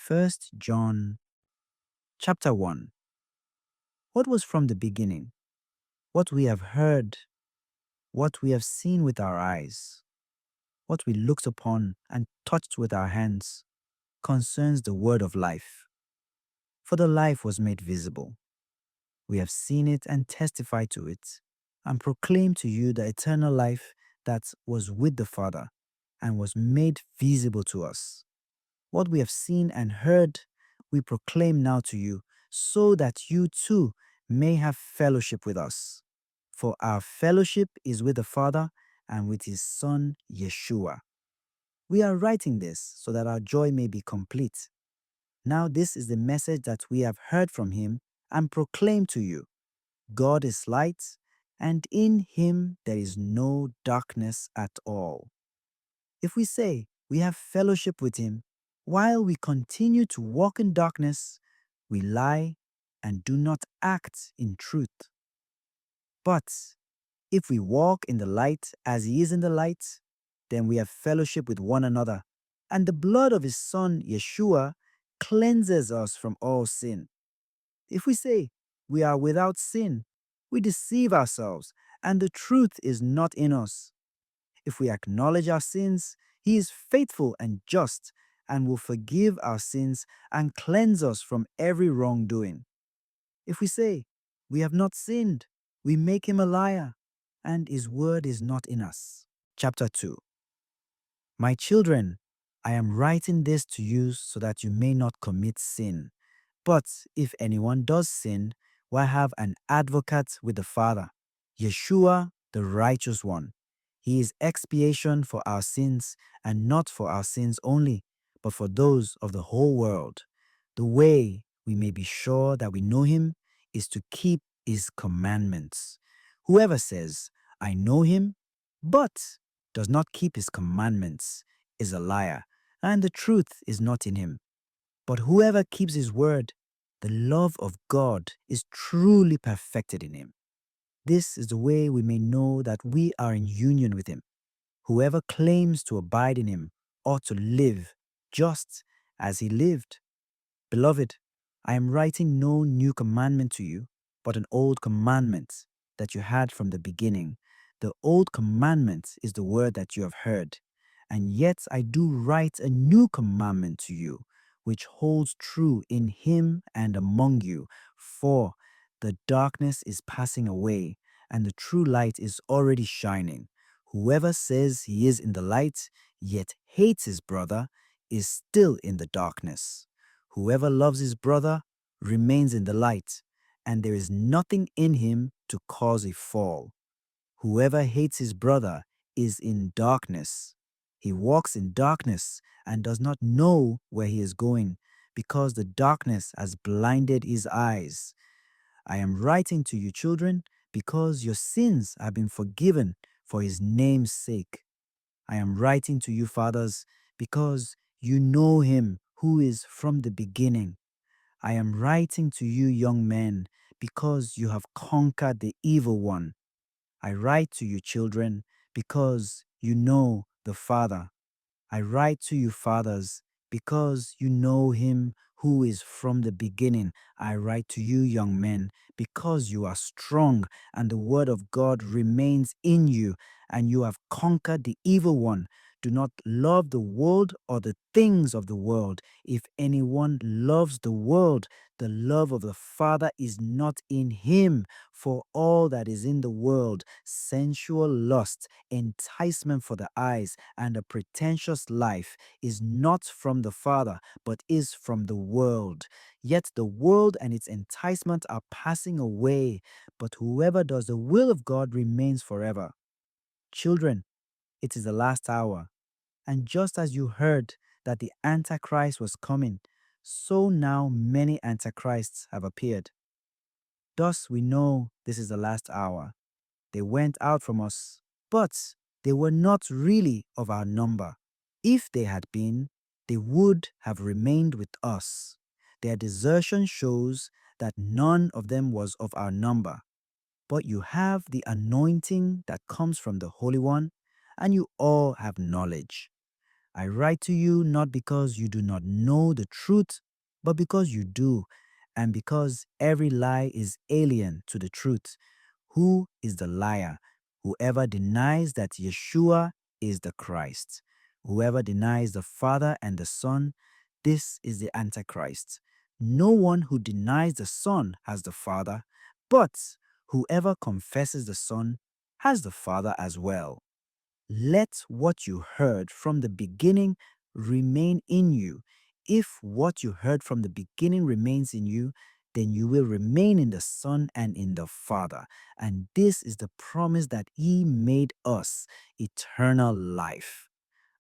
First John chapter 1. What was from the beginning, what we have heard, what we have seen with our eyes, what we looked upon and touched with our hands, concerns the word of life. For the life was made visible. We have seen it and testified to it, and proclaim to you the eternal life that was with the Father and was made visible to us. What we have seen and heard, we proclaim now to you, so that you too may have fellowship with us. For our fellowship is with the Father and with his Son, Yeshua. We are writing this so that our joy may be complete. Now this is the message that we have heard from him and proclaim to you. God is light, and in him there is no darkness at all. If we say we have fellowship with him, while we continue to walk in darkness, we lie and do not act in truth. But if we walk in the light as he is in the light, then we have fellowship with one another, and the blood of his Son, Yeshua, cleanses us from all sin. If we say we are without sin, we deceive ourselves, and the truth is not in us. If we acknowledge our sins, he is faithful and just and will forgive our sins and cleanse us from every wrongdoing. If we say we have not sinned, we make him a liar, and his word is not in us. Chapter 2. My children, I am writing this to you so that you may not commit sin. But if anyone does sin, we have an advocate with the Father, Yeshua, the righteous one. He is expiation for our sins, and not for our sins only, but for those of the whole world. The way we may be sure that we know him is to keep his commandments. Whoever says, I know him, but does not keep his commandments, is a liar, and the truth is not in him. But whoever keeps his word, the love of God is truly perfected in him. This is the way we may know that we are in union with him. Whoever claims to abide in him ought to live just as he lived. Beloved, I am writing no new commandment to you, but an old commandment that you had from the beginning. The old commandment is the word that you have heard. And yet I do write a new commandment to you, which holds true in him and among you. For the darkness is passing away, and the true light is already shining. Whoever says he is in the light, yet hates his brother, is still in the darkness. Whoever loves his brother remains in the light, and there is nothing in him to cause a fall. Whoever hates his brother is in darkness. He walks in darkness and does not know where he is going, because the darkness has blinded his eyes. I am writing to you, children, because your sins have been forgiven for his name's sake. I am writing to you, fathers, because you know him who is from the beginning. I am writing to you, young men, because you have conquered the evil one. I write to you, children, because you know the Father. I write to you, fathers, because you know him who is from the beginning. I write to you, young men, because you are strong, and the word of God remains in you, and you have conquered the evil one. Do not love the world or the things of the world. If anyone loves the world, the love of the Father is not in him. For all that is in the world, sensual lust, enticement for the eyes, and a pretentious life, is not from the Father, but is from the world. Yet the world and its enticement are passing away, but whoever does the will of God remains forever. Children, it is the last hour. And just as you heard that the Antichrist was coming, so now many Antichrists have appeared. Thus we know this is the last hour. They went out from us, but they were not really of our number. If they had been, they would have remained with us. Their desertion shows that none of them was of our number. But you have the anointing that comes from the Holy One, and you all have knowledge. I write to you not because you do not know the truth, but because you do, and because every lie is alien to the truth. Who is the liar? Whoever denies that Yeshua is the Christ. Whoever denies the Father and the Son, this is the Antichrist. No one who denies the Son has the Father, but whoever confesses the Son has the Father as well. Let what you heard from the beginning remain in you. If what you heard from the beginning remains in you, then you will remain in the Son and in the Father. And this is the promise that He made us, eternal life.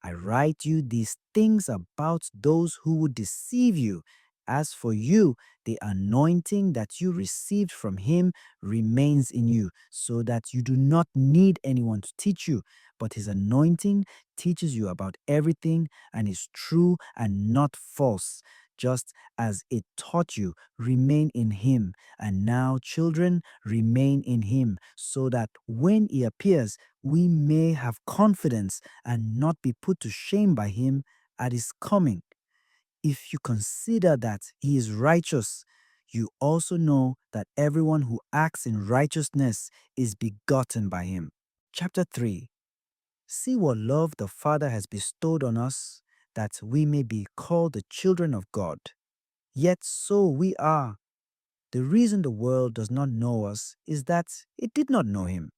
I write you these things about those who would deceive you. As for you, the anointing that you received from him remains in you, so that you do not need anyone to teach you, but his anointing teaches you about everything and is true and not false. Just as it taught you, remain in him. And now, children, remain in him, so that when he appears, we may have confidence and not be put to shame by him at his coming. If you consider that he is righteous, you also know that everyone who acts in righteousness is begotten by him. Chapter 3. See what love the Father has bestowed on us, that we may be called the children of God. Yet so we are. The reason the world does not know us is that it did not know him.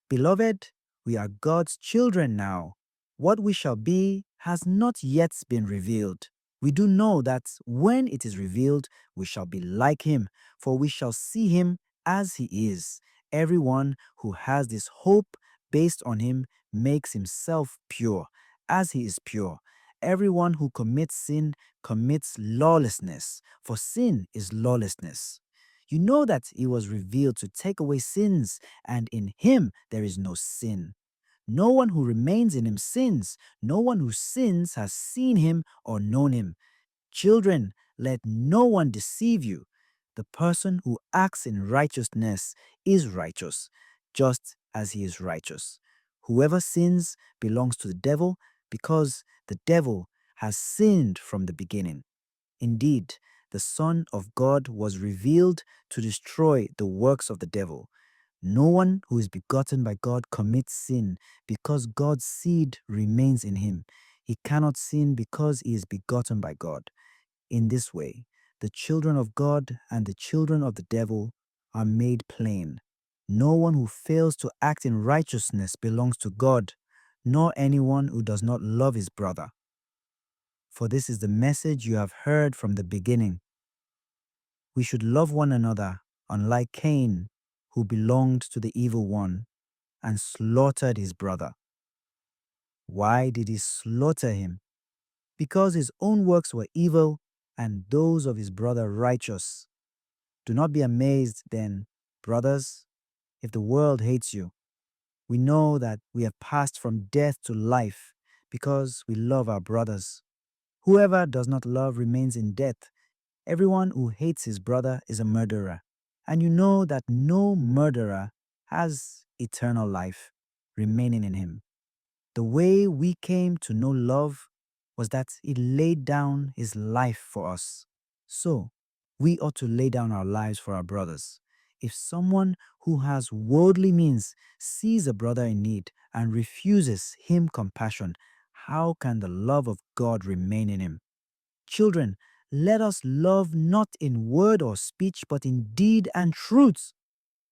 Beloved, we are God's children now. What we shall be has not yet been revealed. We do know that when it is revealed, we shall be like him, for we shall see him as he is. Everyone who has this hope based on him makes himself pure, as he is pure. Everyone who commits sin commits lawlessness, for sin is lawlessness. You know that he was revealed to take away sins, and in him there is no sin. No one who remains in him sins. No one who sins has seen him or known him. Children, let no one deceive you. The person who acts in righteousness is righteous, just as he is righteous. Whoever sins belongs to the devil, because the devil has sinned from the beginning. Indeed, the Son of God was revealed to destroy the works of the devil. No one who is begotten by God commits sin, because God's seed remains in him. He cannot sin because he is begotten by God. In this way, the children of God and the children of the devil are made plain. No one who fails to act in righteousness belongs to God, nor anyone who does not love his brother. For this is the message you have heard from the beginning. We should love one another, unlike Cain, who belonged to the evil one and slaughtered his brother. Why did he slaughter him? Because his own works were evil and those of his brother righteous. Do not be amazed, then, brothers, if the world hates you. We know that we have passed from death to life because we love our brothers. Whoever does not love remains in death. Everyone who hates his brother is a murderer. And you know that no murderer has eternal life remaining in him. The way we came to know love was that he laid down his life for us. So, we ought to lay down our lives for our brothers. If someone who has worldly means sees a brother in need and refuses him compassion, how can the love of God remain in him? Children, let us love not in word or speech, but in deed and truth.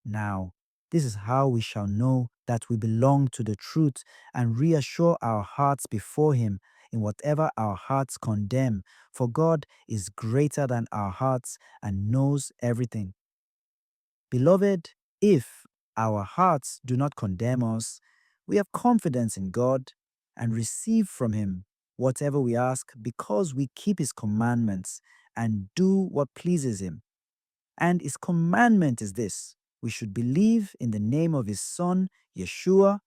Now, this is how we shall know that we belong to the truth and reassure our hearts before Him in whatever our hearts condemn, for God is greater than our hearts and knows everything. Beloved, if our hearts do not condemn us, we have confidence in God and receive from Him whatever we ask because we keep His commandments and do what pleases Him. And His commandment is this: we should believe in the name of His Son, Yeshua,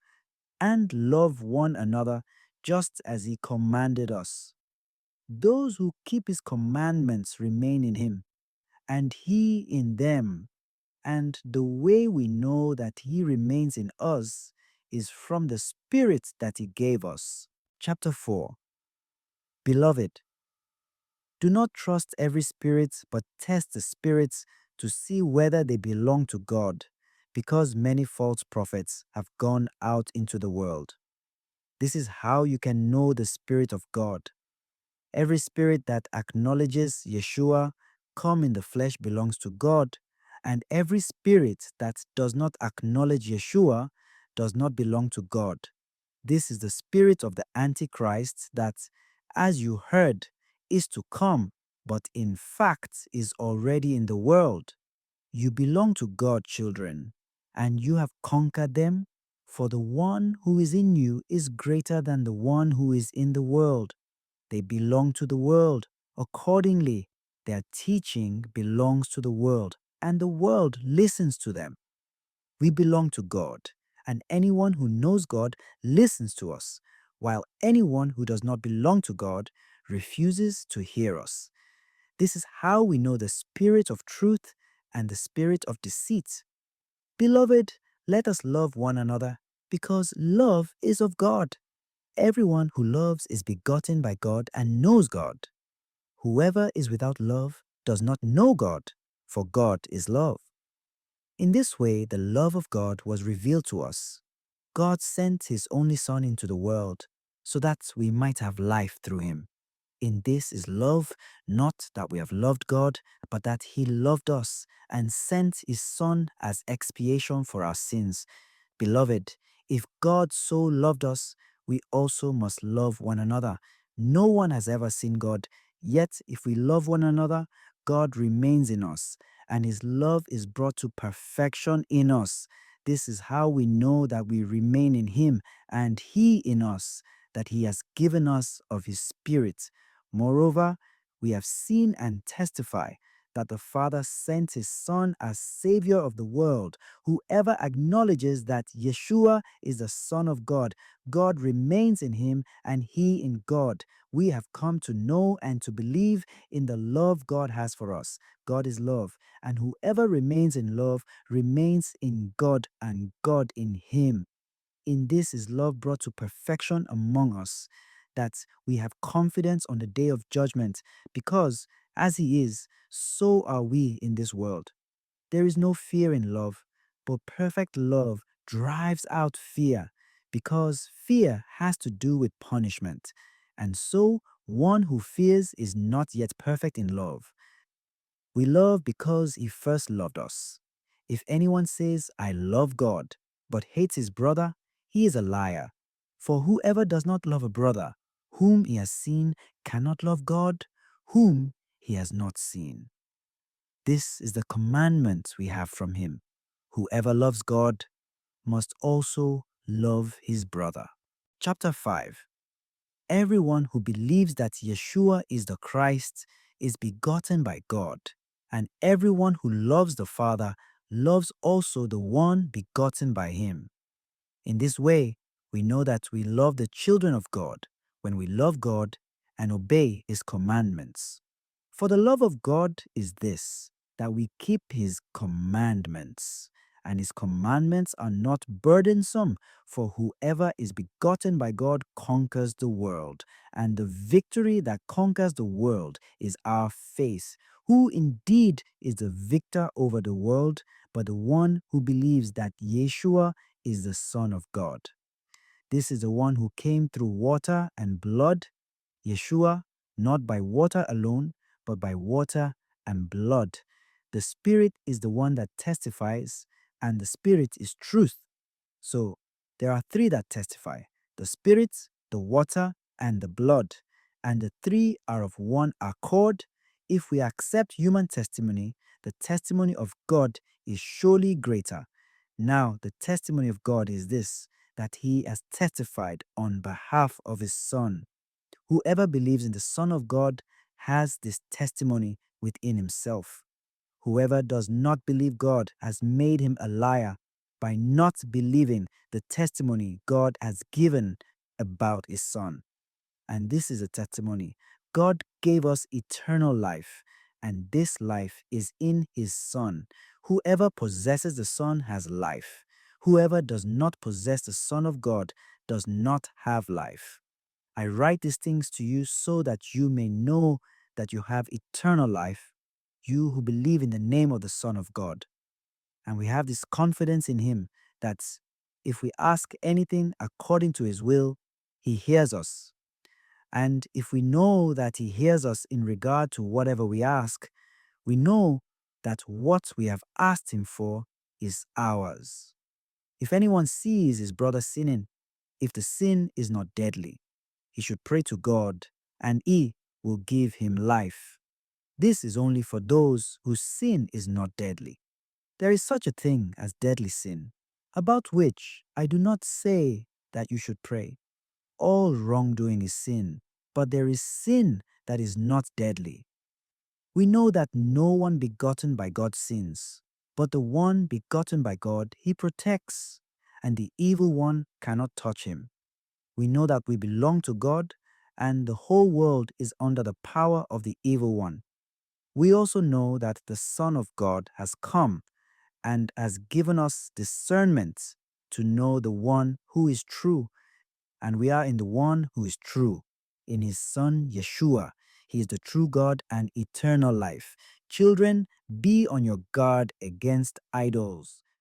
and love one another just as He commanded us. Those who keep His commandments remain in Him, and He in them. And the way we know that He remains in us is from the Spirit that He gave us. Chapter 4. Beloved, do not trust every spirit, but test the spirits to see whether they belong to God, because many false prophets have gone out into the world. This is how you can know the Spirit of God. Every spirit that acknowledges Yeshua come in the flesh belongs to God, and every spirit that does not acknowledge Yeshua does not belong to God. This is the spirit of the Antichrist that, as you heard, is to come, but in fact is already in the world. You belong to God, children, and you have conquered them, for the one who is in you is greater than the one who is in the world. They belong to the world. Accordingly, their teaching belongs to the world, and the world listens to them. We belong to God, and anyone who knows God listens to us, while anyone who does not belong to God refuses to hear us. This is how we know the spirit of truth and the spirit of deceit. Beloved, let us love one another, because love is of God. Everyone who loves is begotten by God and knows God. Whoever is without love does not know God, for God is love. In this way, the love of God was revealed to us. God sent his only Son into the world so that we might have life through him. In this is love, not that we have loved God, but that he loved us and sent his Son as expiation for our sins. Beloved, if God so loved us, we also must love one another. No one has ever seen God, yet if we love one another, God remains in us, and his love is brought to perfection in us. This is how we know that we remain in him, and he in us, that he has given us of his Spirit. Moreover, we have seen and testify that the Father sent his Son as Savior of the world. Whoever acknowledges that Yeshua is the Son of God, God remains in him and he in God. We have come to know and to believe in the love God has for us. God is love, and whoever remains in love remains in God and God in him. In this is love brought to perfection among us, that we have confidence on the day of judgment, because as he is, so are we in this world. There is no fear in love, but perfect love drives out fear, because fear has to do with punishment. And so, one who fears is not yet perfect in love. We love because he first loved us. If anyone says, I love God, but hates his brother, he is a liar. For whoever does not love a brother, whom he has seen, cannot love God, whom he has not seen. This is the commandment we have from him. Whoever loves God must also love his brother. Chapter 5. Everyone who believes that Yeshua is the Christ is begotten by God, and everyone who loves the Father loves also the one begotten by him. In this way, we know that we love the children of God when we love God and obey his commandments. For the love of God is this, that we keep his commandments. And his commandments are not burdensome, for whoever is begotten by God conquers the world. And the victory that conquers the world is our faith. Who indeed is the victor over the world, but the one who believes that Yeshua is the Son of God. This is the one who came through water and blood, Yeshua, not by water alone, but by water and blood. The Spirit is the one that testifies, and the Spirit is truth. So there are three that testify: the Spirit, the water, and the blood. And the three are of one accord. If we accept human testimony, the testimony of God is surely greater. Now, the testimony of God is this, that he has testified on behalf of his Son. Whoever believes in the Son of God has this testimony within himself. Whoever does not believe God has made him a liar by not believing the testimony God has given about his Son. And this is a testimony. God gave us eternal life, and this life is in his Son. Whoever possesses the Son has life. Whoever does not possess the Son of God does not have life. I write these things to you so that you may know that you have eternal life, you who believe in the name of the Son of God. And we have this confidence in him that if we ask anything according to his will, he hears us. And if we know that he hears us in regard to whatever we ask, we know that what we have asked him for is ours. If anyone sees his brother sinning, if the sin is not deadly, he should pray to God, and he will give him life. This is only for those whose sin is not deadly. There is such a thing as deadly sin, about which I do not say that you should pray. All wrongdoing is sin, but there is sin that is not deadly. We know that no one begotten by God sins, but the one begotten by God he protects, and the evil one cannot touch him. We know that we belong to God, and the whole world is under the power of the evil one. We also know that the Son of God has come and has given us discernment to know the one who is true, and we are in the one who is true, in his Son Yeshua. He is the true God and eternal life. Children, be on your guard against idols.